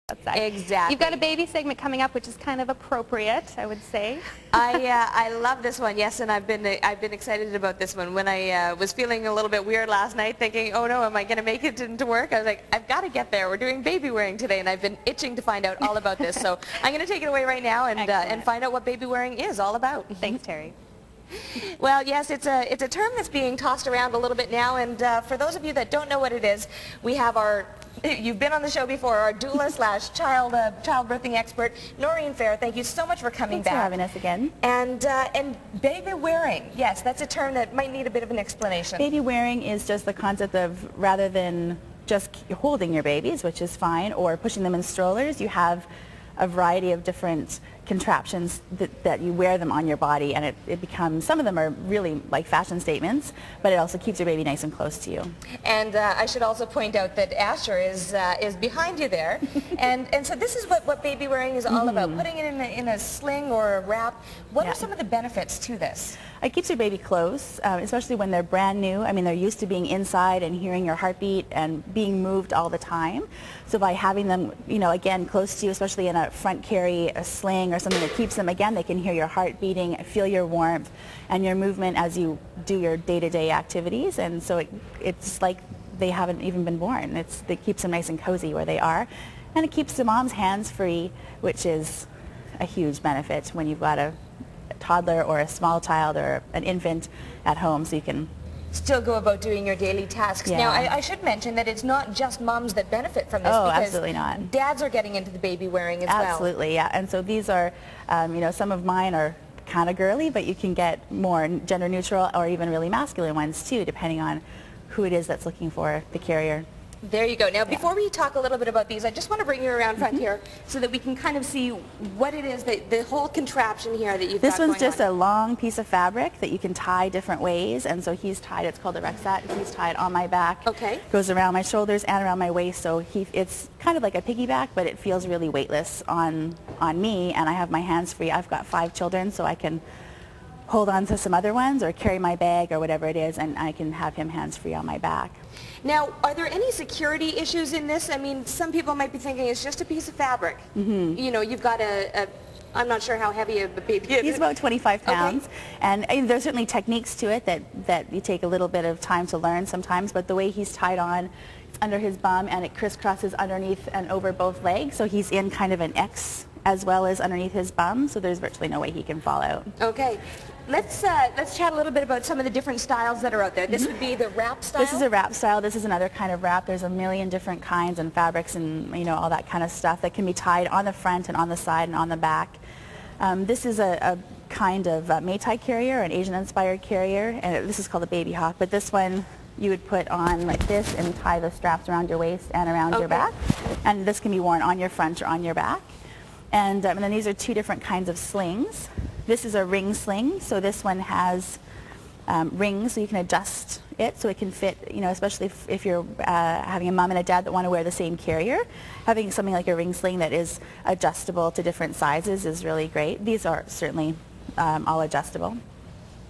outside. Exactly. You've got a baby segment coming up, which is kind of appropriate, I would say. I love this one, yes, and I've been excited about this one. When I was feeling a little bit weird last night, thinking, oh no, am I going to make it into work? I was like, I've got to get there. We're doing baby wearing today, and I've been itching to find out all about this. So I'm going to take it away right now and find out what baby wearing is all about. Thanks, Terry. Well, yes, it's a term that's being tossed around a little bit now, and for those of you that don't know what it is, we have you've been on the show before, our doula slash childbirthing expert, Noreen Fair. Thank you so much for coming back. Thanks for having us again. And baby wearing, yes, that's a term that might need a bit of an explanation. Baby wearing is just the concept of, rather than just holding your babies, which is fine, or pushing them in strollers, you have a variety of different contraptions that you wear them on your body, and it becomes, some of them are really like fashion statements, but it also keeps your baby nice and close to you. And I should also point out that Asher is behind you there, and so this is what baby wearing is all about, putting it in a sling or a wrap. What are some of the benefits to this? It keeps your baby close, especially when they're brand new. I mean, they're used to being inside and hearing your heartbeat and being moved all the time. So by having them, you know, again, close to you, especially in a front carry, a sling, or something that keeps them, again, they can hear your heart beating, feel your warmth and your movement as you do your day-to-day activities. And so it's like they haven't even been born. It keeps them nice and cozy where they are. And it keeps the mom's hands free, which is a huge benefit when you've got a toddler or a small child or an infant at home, so you can still go about doing your daily tasks. Yeah. Now, I should mention that it's not just moms that benefit from this. Oh, because absolutely not. Dads are getting into the baby wearing as well. Absolutely, yeah. And so these are, you know, some of mine are kind of girly, but you can get more gender neutral or even really masculine ones too, depending on who it is that's looking for the carrier. There you go. Now, before we talk a little bit about these, I just want to bring you around front here so that we can kind of see what it is, the whole contraption here that you've got This one's going just on. a long piece of fabric that you can tie different ways, and so he's tied, it's called a rucksack, he's tied on my back. Okay. Goes around my shoulders and around my waist, so it's kind of like a piggyback, but it feels really weightless on me, and I have my hands free. I've got 5 children, so I can hold on to some other ones or carry my bag or whatever it is, and I can have him hands-free on my back. Now, are there any security issues in this? I mean, some people might be thinking it's just a piece of fabric. You know, you've got I'm not sure how heavy a baby is. He's about 25 pounds, okay. and there's certainly techniques to it that you take a little bit of time to learn sometimes, but the way he's tied on, it's under his bum and it crisscrosses underneath and over both legs, so he's in kind of an X as well as underneath his bum, so there's virtually no way he can fall out. Okay. Let's chat a little bit about some of the different styles that are out there. This would be the wrap style? This is a wrap style. This is another kind of wrap. There's a million different kinds and fabrics and, you know, all that kind of stuff that can be tied on the front and on the side and on the back. This is a kind of Meitei carrier, an Asian-inspired carrier, and this is called a baby hawk, but this one you would put on like this and tie the straps around your waist and around your back. And this can be worn on your front or on your back. And then these are 2 different kinds of slings. This is a ring sling, so this one has rings, so you can adjust it so it can fit, you know, especially if you're having a mom and a dad that want to wear the same carrier. Having something like a ring sling that is adjustable to different sizes is really great. These are certainly all adjustable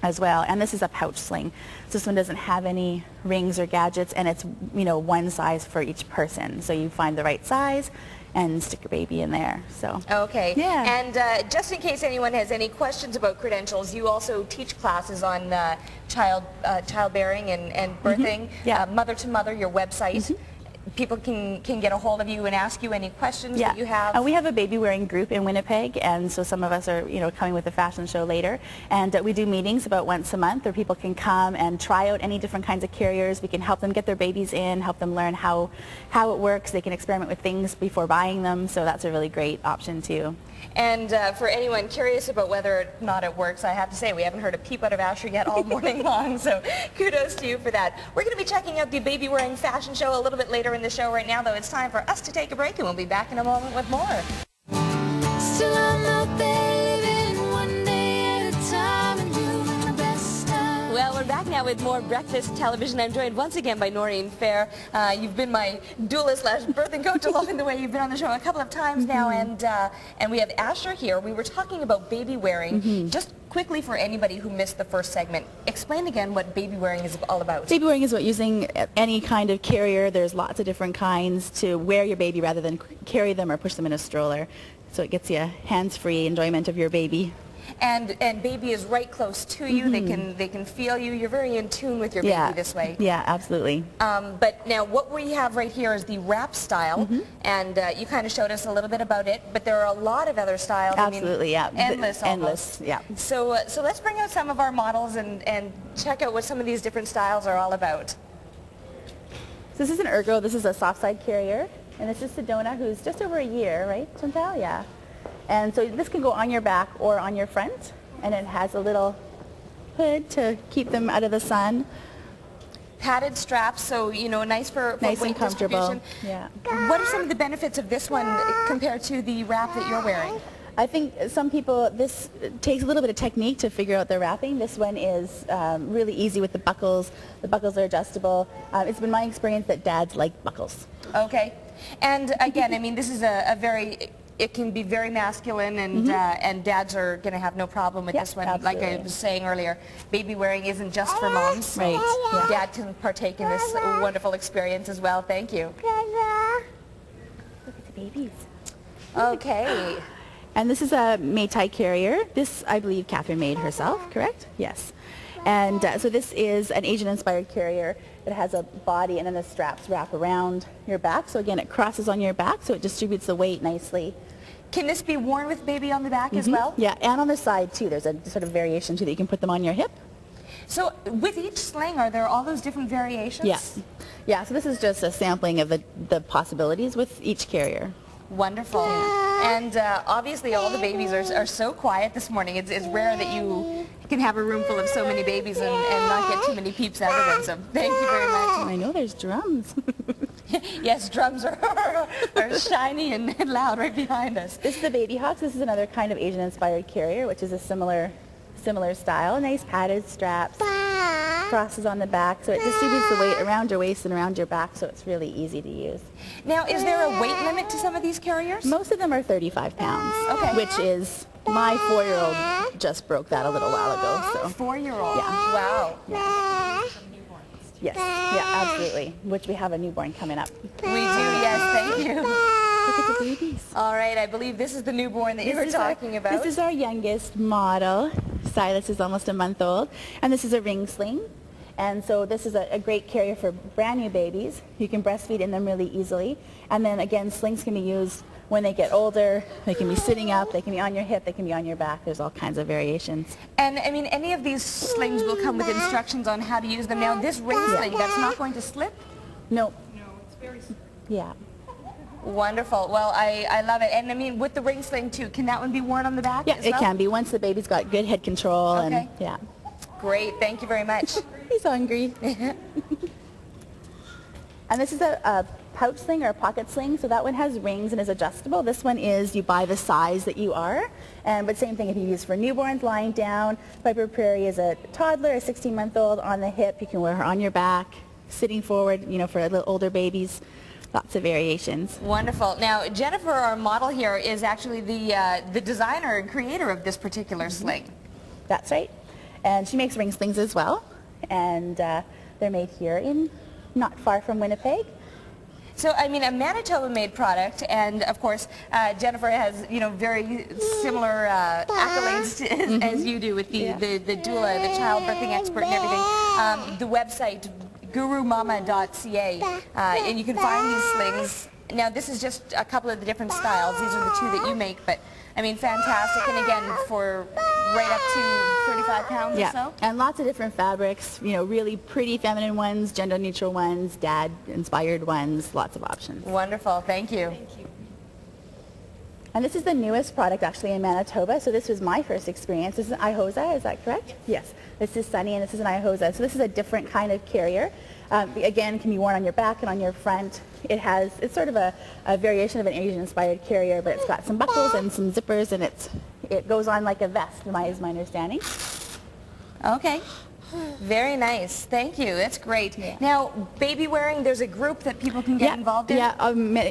as well. And this is a pouch sling. So this one doesn't have any rings or gadgets, and it's, you know, one size for each person. So you find the right size and stick your baby in there. So okay. Yeah. And just in case anyone has any questions about credentials, you also teach classes on childbearing and birthing, Yeah. mother to mother, your website. People can get a hold of you and ask you any questions that you have. We have a baby wearing group in Winnipeg, and so some of us are, you know, coming with the fashion show later, and we do meetings about once a month where people can come and try out any different kinds of carriers. We can help them get their babies in, help them learn how it works. They can experiment with things before buying them, so that's a really great option too. And for anyone curious about whether or not it works, I have to say we haven't heard a peep out of Asher yet all morning long, so kudos to you for that. We're going to be checking out the baby wearing fashion show a little bit later in the show. Right now, though, it's time for us to take a break, and we'll be back in a moment with more. Still I'm out there living one day at a time and doing the best of. Well, we're back now back with more Breakfast Television. I'm joined once again by Noreen Fair. You've been my doula slash birthing coach along the way. You've been on the show a couple of times now, and we have Asher here. We were talking about baby wearing. Just quickly for anybody who missed the first segment, explain again what baby wearing is all about. Baby wearing is about using any kind of carrier. There's lots of different kinds to wear your baby rather than carry them or push them in a stroller. So it gets you hands-free enjoyment of your baby. And baby is right close to you. They can feel you. You're very in tune with your baby this way. Yeah, absolutely. But now what we have right here is the wrap style, and you kind of showed us a little bit about it. But there are a lot of other styles. Absolutely, I mean, endless, almost. Yeah. So let's bring out some of our models and check out what some of these different styles are all about. So this is an ergo. This is a soft side carrier, and this is Sedona, who's just over a year, right, Chantal? Yeah. And so this can go on your back or on your front, and it has a little hood to keep them out of the sun. Padded straps, so nice for nice weight and comfortable. distribution. Yeah. What are some of the benefits of this one compared to the wrap that you're wearing? I think some people, this takes a little bit of technique to figure out the wrapping. This one is really easy with the buckles. The buckles are adjustable. It's been my experience that dads like buckles. Okay. And again, I mean, this is a very... It can be very masculine, and dads are going to have no problem with this one. Absolutely. Like I was saying earlier, baby wearing isn't just for moms. So right. Dad can partake in this wonderful experience as well. Thank you. Look at the babies. Okay. And this is a Maytai carrier. This, I believe, Catherine made herself, correct? Yes. And so this is an Asian-inspired carrier. It has a body, and then the straps wrap around your back. So again, it crosses on your back, so it distributes the weight nicely. Can this be worn with baby on the back as well? Yeah, and on the side too. There's a sort of variation too that you can put them on your hip. So with each sling, are there all those different variations? Yes. Yeah, so this is just a sampling of the possibilities with each carrier. Wonderful. And obviously all the babies are so quiet this morning. It's rare that you can have a room full of so many babies and not get too many peeps out of them. So thank you very much. I know there's drums. Yes, drums are shiny and loud right behind us. This is the Baby Hawks. This is another kind of Asian-inspired carrier, which is a similar style. Nice padded straps, crosses on the back, so it distributes the weight around your waist and around your back, so it's really easy to use. Now, is there a weight limit to some of these carriers? Most of them are 35 pounds, okay, which is, my 4-year-old just broke that a little while ago. So. 4-year-old? Yeah. Wow. Yeah. Yes, yeah, absolutely, which we have a newborn coming up. We do, yes, thank you. Look at the babies. All right, I believe this is the newborn that you were talking about. This is our youngest model. Silas is almost a month old, and this is a ring sling. And so this is a great carrier for brand new babies. You can breastfeed in them really easily. And then again, slings can be used when they get older. They can be sitting up, they can be on your hip, they can be on your back. There's all kinds of variations. And I mean, any of these slings will come with instructions on how to use them. Now, this ring sling, that's not going to slip? No. No, it's very simple. Yeah. Wonderful. Well, I love it. And I mean, with the ring sling too, can that one be worn on the back? Yeah, as it well? can be once the baby's got good head control. Okay. And yeah. Great. Thank you very much. He's hungry. And this is a pouch sling or a pocket sling. So that one has rings and is adjustable. This one is you buy the size that you are. But same thing if you use for newborns lying down. Piper Prairie is a toddler, a 16-month-old on the hip. You can wear her on your back, sitting forward, for a little older babies. Lots of variations. Wonderful. Now, Jennifer, our model here, is actually the designer and creator of this particular sling. That's right. And she makes ring slings as well. And they're made here in not far from Winnipeg. So, I mean, a Manitoba-made product, and of course, Jennifer has, very similar accolades as you do with the doula, the child birthing expert and everything. The website, gurumama.ca, and you can find these slings. Now, this is just a couple of the different styles. These are the two that you make, but, I mean, fantastic. And again, for right up to 35 pounds or so. And lots of different fabrics, really pretty feminine ones, gender-neutral ones, dad-inspired ones, lots of options. Wonderful. Thank you. Thank you. And this is the newest product actually in Manitoba, so this was my first experience. This is an Ihosa, is that correct? Yes. This is Sunny and this is an Ihosa. So this is a different kind of carrier. Again, can be worn on your back and on your front. It's sort of a variation of an Asian-inspired carrier, but it's got some buckles and some zippers, and it goes on like a vest, is my understanding. Okay. Very nice. Thank you. That's great. Yeah. Now, baby wearing, there's a group that people can get involved in? Yeah,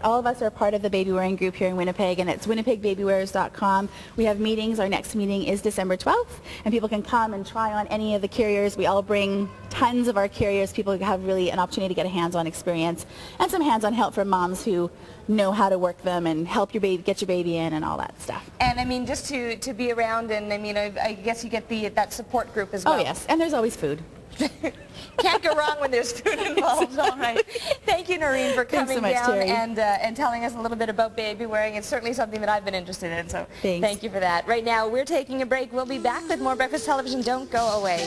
all of us are part of the baby wearing group here in Winnipeg, and it's winnipegbabywearers.com. We have meetings. Our next meeting is December 12th, and people can come and try on any of the carriers. We all bring tons of our carriers. People have really an opportunity to get a hands-on experience and some hands-on help from moms who know how to work them and help your baby, get your baby in and all that stuff. And I mean, just to be around, and I mean, I guess you get that support group as well. Oh yes, and there's always food. Can't go wrong when there's food involved. All right. Thank you, Noreen, for coming so much, down Terry. and telling us a little bit about baby wearing. It's certainly something that I've been interested in, so Thanks. thank you for that. Right now, we're taking a break. We'll be back with more Breakfast Television. Don't go away.